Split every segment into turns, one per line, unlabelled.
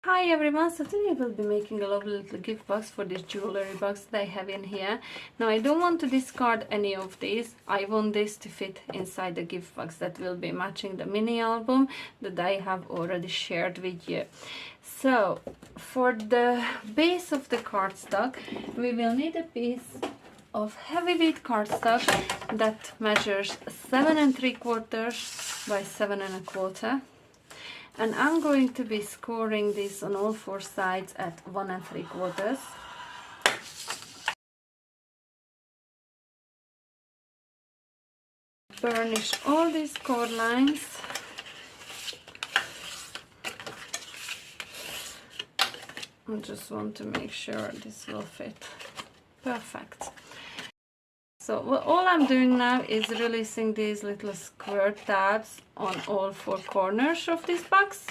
Hi everyone, so today I will be making a lovely little gift box for this jewelry box that I have in here. Now I don't want to discard any of these. I want this to fit inside the gift box that will be matching the mini album that I have already shared with you. So for the base of the cardstock, we will need a piece of heavyweight cardstock that measures 7 3/4 by 7 1/4. And I'm going to be scoring this on all four sides at 1 3/4. Burnish all these cord lines. I just want to make sure this will fit perfect. So all I'm doing now is releasing these little squirt tabs on all four corners of this box.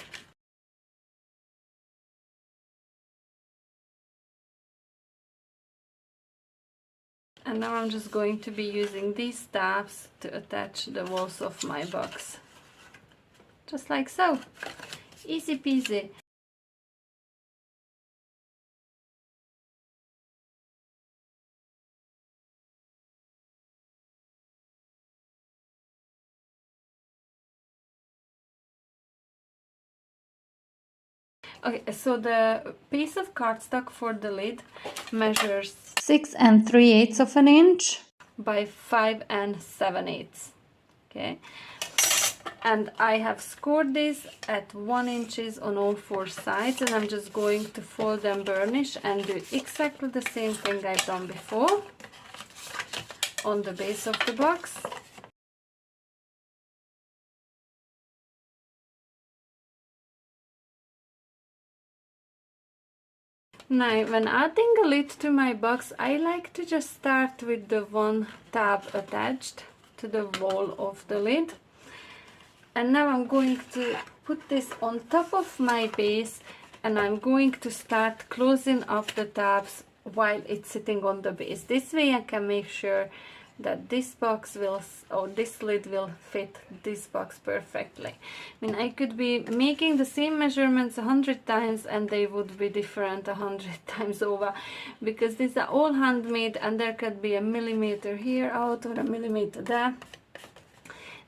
And now I'm just going to be using these tabs to attach the walls of my box. Just like so. Easy peasy. Okay, so the piece of cardstock for the lid measures
6 3/8 of an inch
by 5 7/8. Okay, and I have scored this at 1 inches on all four sides, and I'm just going to fold and burnish and do exactly the same thing I've done before on the base of the box. Now, when adding a lid to my box, I like to just start with the one tab attached to the wall of the lid. And now I'm going to put this on top of my base, and I'm going to start closing up the tabs while it's sitting on the base. This way I can make sure that this box will, or this lid will fit this box perfectly. I mean, I could be making the same measurements 100 times and they would be different 100 times over, because these are all handmade and there could be a millimeter here out or a millimeter there.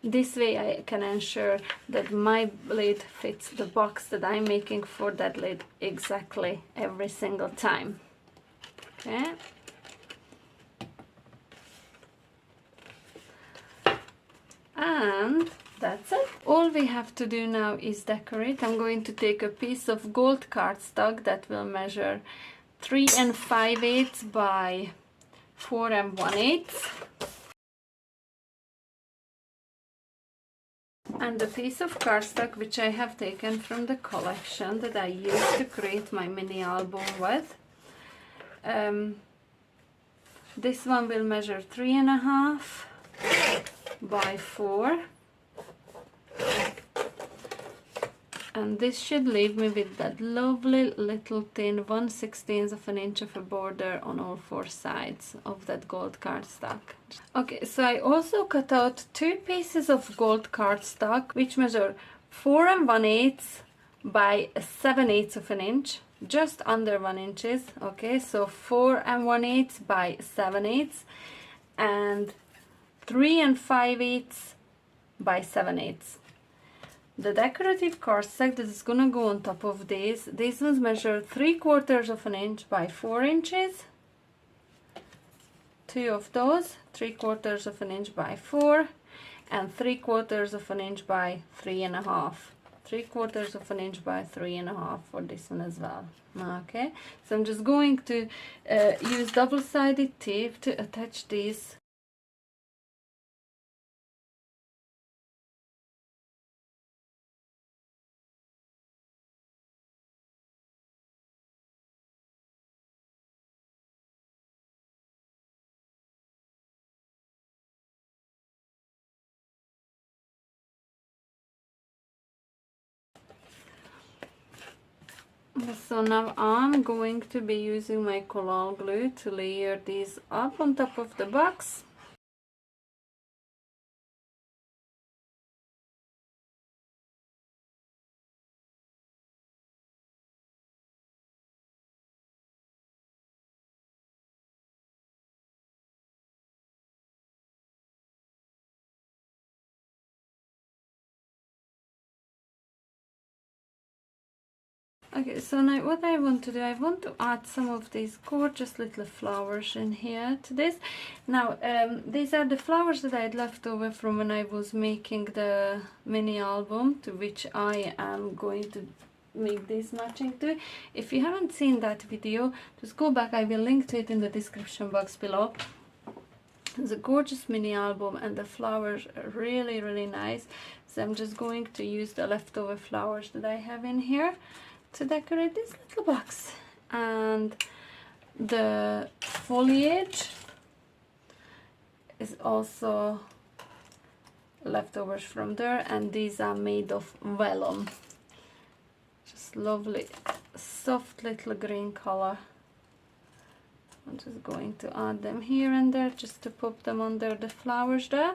This way I can ensure that my lid fits the box that I'm making for that lid exactly every single time. Okay. And that's it. All we have to do now is decorate. I'm going to take a piece of gold cardstock that will measure 3 5/8 by 4 1/8. And a piece of cardstock which I have taken from the collection that I used to create my mini album with. This one will measure 3 1/2 by 4, and this should leave me with that lovely little thin 1/16 of an inch of a border on all four sides of that gold cardstock. Okay, so I also cut out two pieces of gold cardstock which measure 4 1/8 by 7/8 of an inch, just under 1 inches. Okay, so 4 1/8 by 7/8 and 3 5/8 by 7/8. The decorative cardstock that is gonna go on top of these ones measure 3/4 of an inch by 4 inches. Two of those, 3/4 of an inch by 4, and 3/4 of an inch by 3 1/2. 3/4 of an inch by 3 1/2 for this one as well. Okay, so I'm just going to use double-sided tape to attach these. So now I'm going to be using my Collal glue to layer these up on top of the box. Okay, so now what I want to do, I want to add some of these gorgeous little flowers in here to this. Now, these are the flowers that I had left over from when I was making the mini album, to which I am going to make this matching to. If you haven't seen that video, just go back, I will link to it in the description box below. It's a gorgeous mini album and the flowers are really, really nice. So I'm just going to use the leftover flowers that I have in here to decorate this little box. And the foliage is also leftovers from there, and these are made of vellum. Just lovely, soft little green color. I'm just going to add them here and there just to pop them under the flowers there.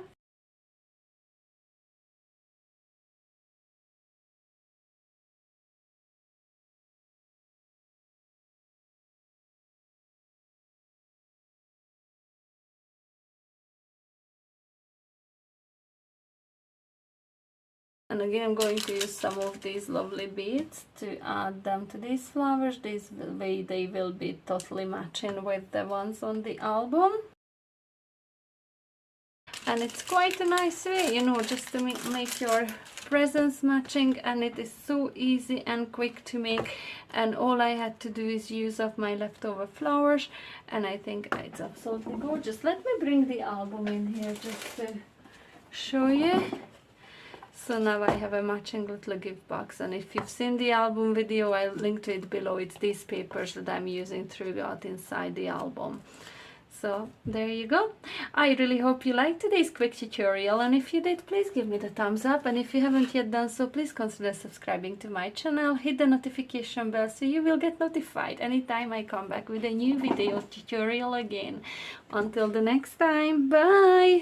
And again, I'm going to use some of these lovely beads to add them to these flowers. This way they will be totally matching with the ones on the album. And it's quite a nice way, you know, just to make your presents matching, and it is so easy and quick to make, and all I had to do is use up my leftover flowers, and I think it's absolutely gorgeous. Let me bring the album in here just to show you. So now I have a matching little gift box, and if you've seen the album video, I'll link to it below. It's these papers that I'm using throughout inside the album. So there you go. I really hope you liked today's quick tutorial, and if you did, please give me the thumbs up, and if you haven't yet done so, please consider subscribing to my channel. Hit the notification bell so you will get notified anytime I come back with a new video tutorial again. Until the next time, bye!